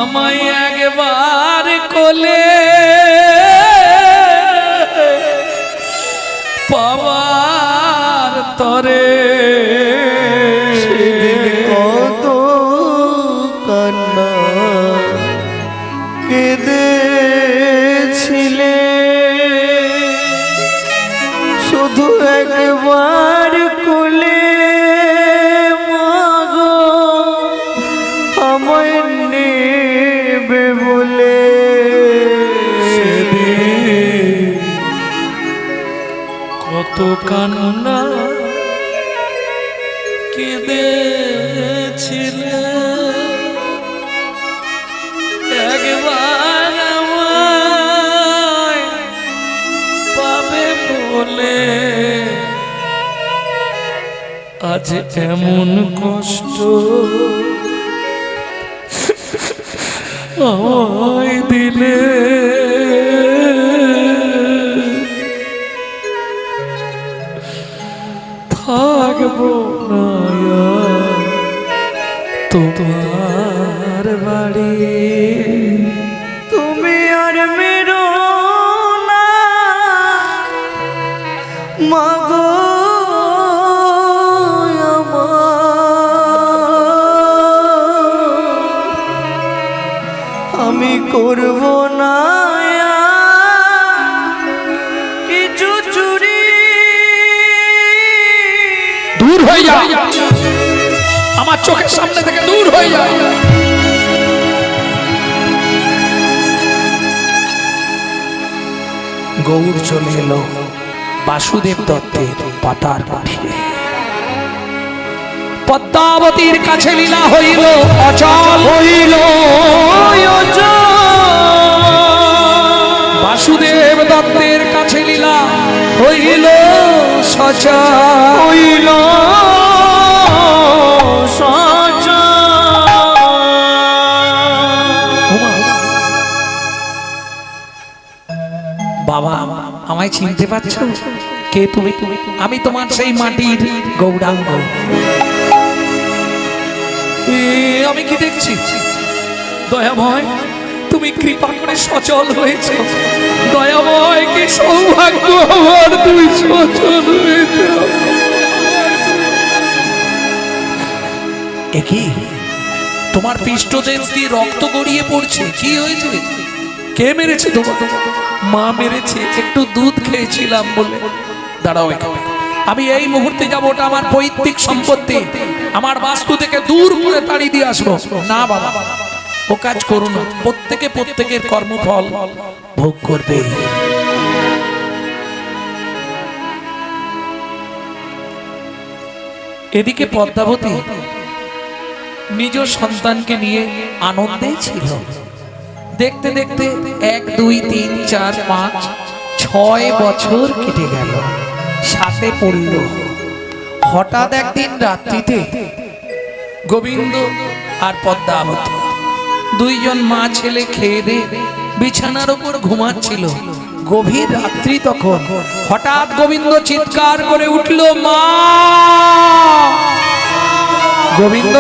আমায় একবার কোলে পাওয়ার তরে, সেদিন কত কান্না কেঁদেছিলে, শুধু একবার কোলে মাগো আমায় নেবে বলে। সেদিন কত কান্না কেঁদেছিলে, একবার আমায় পাবে বলে। আজ এমন কষ্ট আমায় দিলে, থাকবো না আর তোমার বাড়ি। তুমি আর মেরো না মাগো আমায়, আমি করব না কিছু চুরি। দূর হয়ে যা, আমার চোখের সামনে থেকে দূর হয়ে যা। গৌর চলে এলো বাসুদেব দত্তের পাতার কুঠিরে। পদ্মাবতীর কাছে লীলা হইল অচল, হইল বাসুদেব দত্তের কাছে লীলা হইল সচল, হইল বাবা আমায় চিনতে পারছো? কে তুমি? আমি তোমার সেই মাটির গৌরাঙ্গ। আমি কি দেখছি? দয়াময়, তুমি কৃপা করে সচল হয়েছে। দয়াময়, কি সৌভাগ্য আমার, তুমি সচল হয়েছে। একই তোমার পৃষ্ঠদেশ দিয়ে রক্ত গড়িয়ে পড়ছে, কি হয়েছে? কে মেরেছে তোমাকে? মা মেরেছে, একটু দুধ খেয়েছিলাম বলে। দাঁড়াও এখানে, আমি এই মুহূর্তে যাবো, ওটা আমার পৈতৃক সম্পত্তি, আমার বাস্তু থেকে দূর করে তাড়িয়ে দিয়ে আসবো। না বাবা, ও কাজ করো না, প্রত্যেকে প্রত্যেকের কর্মফল ভোগ করবে। এদিকে পদ্মাবতী নিজ সন্তানকে নিয়ে আনন্দে ছিল। দেখতে দেখতে 1 2 3 4 5 6 বছর কেটে গেল, সাথে পড়ল। হঠাৎ একদিন রাত্রিতে গোবিন্দ আর পদ্মাবতী দুইজন মা ছেলে খেয়ে দিয়ে বিছানার উপর ঘুমাচ্ছিল। গভীর রাত্রি তখন। হঠাৎ গোবিন্দ চিৎকার করে উঠল, মা! গোবিন্দ,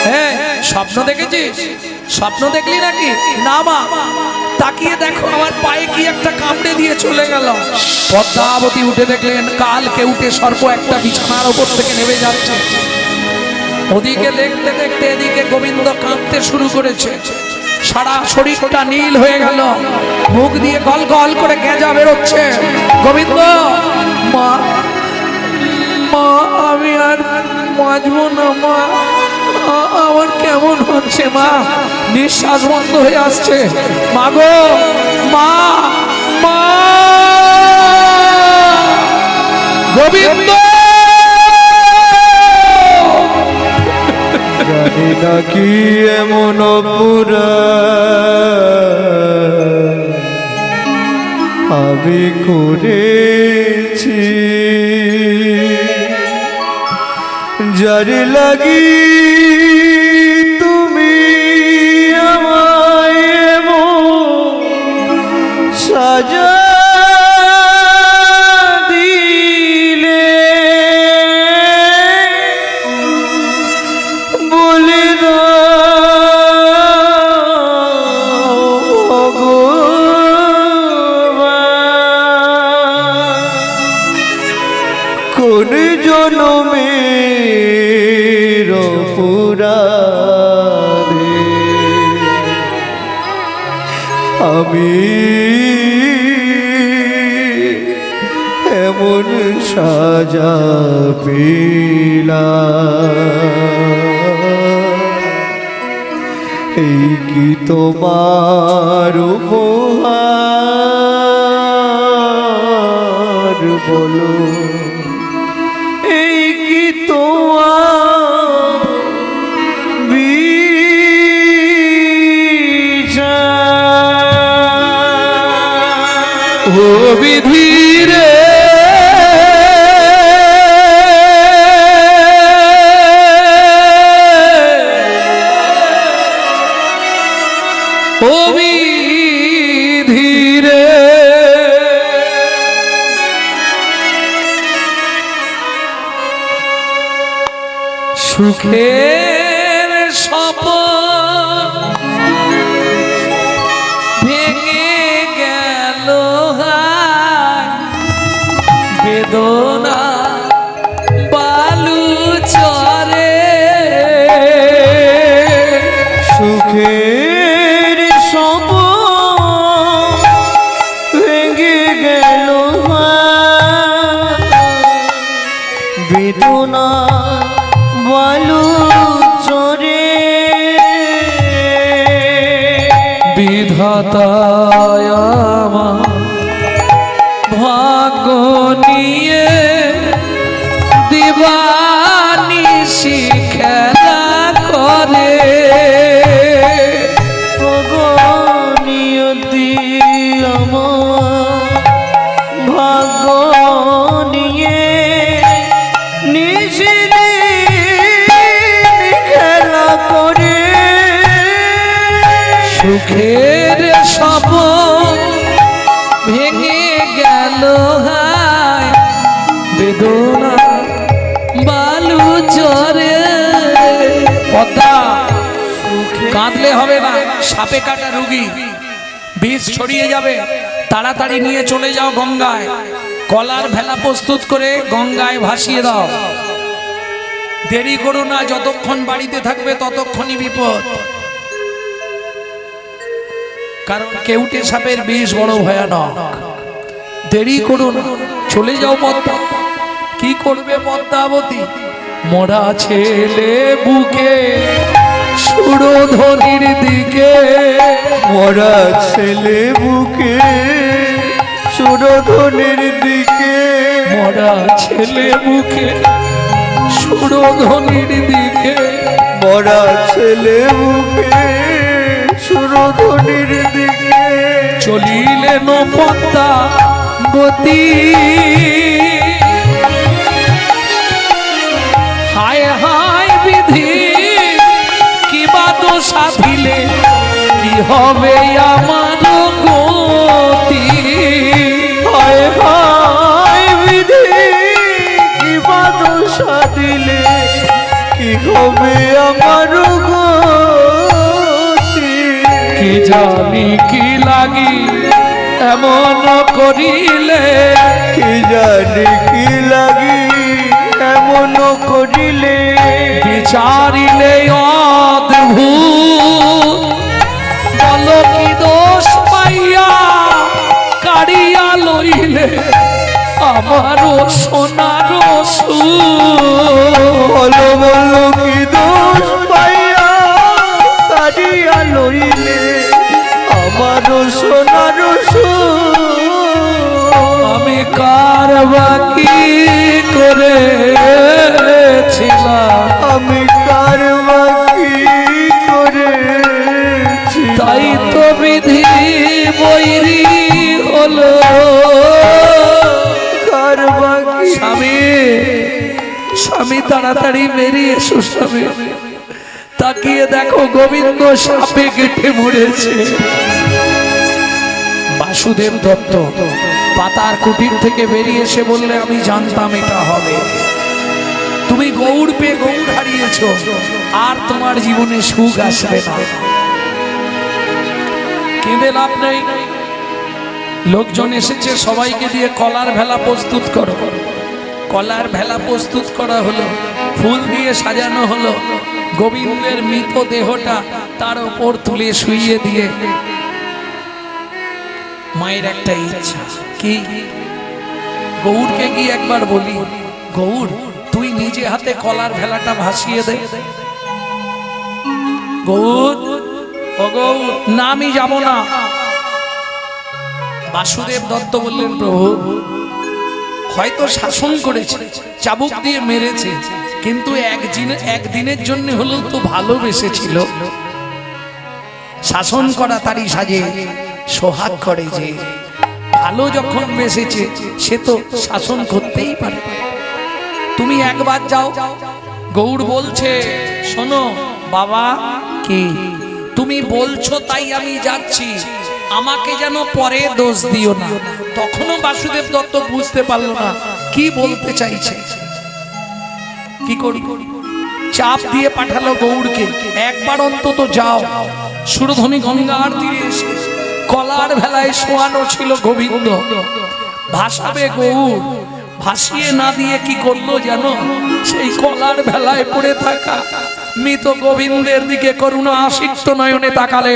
হ্যাঁ, স্বপ্ন দেখেছিস? স্বপ্ন দেখলি নাকি? না মা, তাকিয়ে দেখো, আমার পায়ে কি একটা কামড়ে দিয়ে চলে গেল। পদ্মাবতী উঠে দেখলেন কালকে উঠে সর্প একটা বিছানার উপর থেকে নেমে যাচ্ছে। ওদিকে দেখতে দেখতে এদিকে গোবিন্দ কাঁদতে শুরু করেছে। সারা শরীরটা নীল হয়ে গেল, মুখ দিয়ে গল গল করে গেঁজা বেরোচ্ছে। গোবিন্দ, মা, মা, আমি আর বাঁচবো না মা, আমার কেমন হচ্ছে মা, নিঃশ্বাস বন্ধ হয়ে আসছে। মা গো, মা, মা! গোবিন্দ! জানি না কি এমন অপরাধ আমি করেছি, যার লাগি তুমি আমায় সাজা দিলে। বলে কোন জনমের অপরাধে আমি এমন সাজা পেলাম। এই কি তোমার উপহার বলো, এই কি তোমার বিচার? ও বিধি রে, ও বিধি রে, সুখের স্বপ্ন ভেঙে গেল, বেদনা বালু চরে। সুখের স্বপ্ন ভেঙে গেল, বেদনা বালু চরে। বিধাতায় আমার ভাগ্য নিয়ে দিবানিশি খেলা করে। নিয়তি আমার ভাগ্য নিয়ে খেলা করে। সুখের স্বপ্ন ভেঙে পদ্মা কাঁদলে হবে না, সাপে কাটা রুগী, বিষ ছড়িয়ে যাবে, তাড়াতাড়ি নিয়ে চলে যাও গঙ্গায়, কলার ভেলা প্রস্তুত করে গঙ্গায় ভাসিয়ে দাও। দেরি করো না, যতক্ষণ বাড়িতে থাকবে ততক্ষণই বিপদ, কারণ কেউটে সাপের বিষ বড় ভয়ানক। দেরি করো না, চলে যাও পদ্মা। কি করবে পদ্মাবতী? মরা ছেলে বুকে সুরধনির দিকে, মরা ছেলে বুকে সুরধনের দিকে, মরা ছেলে বুকে সুরধনির দিকে, মরা ছেলে বুকে সুরধনের দিকে চলিলেন পদ্মাবতী। হায় হায় বিধি, কি বাদ সাধিলে কি হবে আমার গতি। হায় হায় বিধি, কি বাদশা দিলে কি হবে আমার গতি। কি জানি কি লাগি এমন করিলে, কি জানি কি লাগি এমন করিলে, বিচারিলে অদ্ভুত বলো কি দোষ পাইয়া কাড়িয়া লইলে আমারও সোনার বলো বলো কি দোষ পাইয়া কাড়িয়া লইলে আমারও সোনার আমি কার বাকি করেছিলাম, আমি কার বাকি করে তাই তো বিধি বৈরি হলো। কার বাকি স্বামী, স্বামী তাড়াতাড়ি বেরিয়ে এসো স্বামী। তাকিয়ে দেখো গোবিন্দ সাপে কেটে মরেছে। বাসুদেব দত্ত পাতার কুটির থেকে বেরিয়ে এসে বললে, আমি জানতাম এটা হবে। তুমি গৌড় পেয়ে গৌড় হারিয়েছ, আর তোমার জীবনে সুখ আসবে না। কেঁদে লাভ নেই, লোকজন এসেছে, সবাইকে দিয়ে কলার ভেলা প্রস্তুত করো। কলার ভেলা প্রস্তুত করা হলো, ফুল দিয়ে সাজানো হলো, গোবিন্দের মৃত দেহটা তার উপর তুলে শুইয়ে দিয়ে মায়ের একটা ইচ্ছা কি, গৌড়কে গিয়ে একবার বলি, গৌড় তুই নিজে হাতে কলার ভেলাটা ভাসিয়ে দে। গৌড়, ও গৌড়, না আমি যাব না। বাসুদেব দত্ত বললেন, প্রভু হয়তো শাসন করেছে, চাবুক দিয়ে মেরেছে, কিন্তু একদিনের জন্য হলেও তো ভালোবেসেছিল। শাসন করা তারই সাজে সোহাগ করে, যে ভালো যখন বেসেছে সে তো শাসন করতেই পারে। তুমি একবার যাও। গৌড় বলছে, শোনো বাবা, কি তুমি বলছো তাই আমি যাচ্ছি, আমাকে যেন পরে দোষ দিও না। তখনও বাসুদেব দত্ত বুঝতে পারলো না কি বলতে চাইছে। কি করি, চাপ দিয়ে পাঠালো গৌড়কে, একবার অন্তত যাও। সুরধনী গঙ্গার তীরে এসে কলার ভেলায় শোয়ানো ছিল গোবিন্দ, ভাসাবে গৌড়। ভাসিয়ে না দিয়ে কি করলো জানো? সেই কলার ভেলায় পড়ে থাকা মৃত গোবিন্দের দিকে করুণা আসিক্ত নয়নে তাকালে।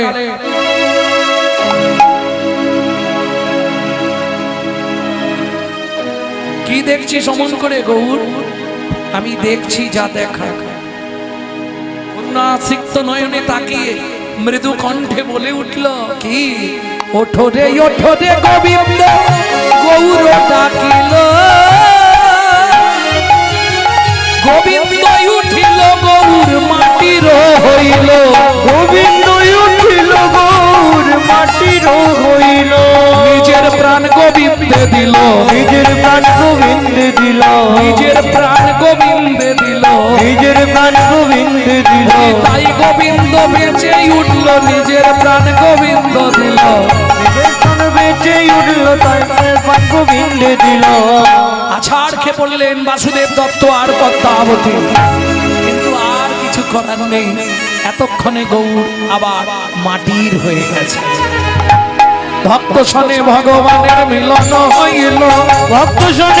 কি দেখছি সমন করে গৌড়? আমি দেখছি যা দেখা। করুণাসিক্ত নয়নে তাকিয়ে মৃদু কণ্ঠে বলে উঠল, কি? ওঠো রে গোবিন্দ, গৌর ডাকিল। গোবিন্দ উঠিল, গৌর মাটির হইল। গোবিন্দ উঠিল, গৌর মাটির হইল। নিজের প্রাণ গোবিন্দে দিল, নিজের প্রাণ গোবিন্দে দিল, নিজের প্রাণ গোবিন্দে দিল, নিজের প্রাণ গোবিন্দে দিল। তাই গোবিন্দ বেঁচে উঠল, নিজের প্রাণ গোবিন্দ দিল। নিজের প্রাণ বেঁচে উঠল, তাই প্রাণ গোবিন্দে দিল। আছাড় খেয়ে পড়লেন বাসুদেব দত্ত আর পদ্মাবতী। কিন্তু আর কিছু করার নেই। এতক্ষণে গৌর আবার মাটির হয়ে গেছে। ভক্ত শোনে ভগবানের মিলন হইল, ভক্ত শোনে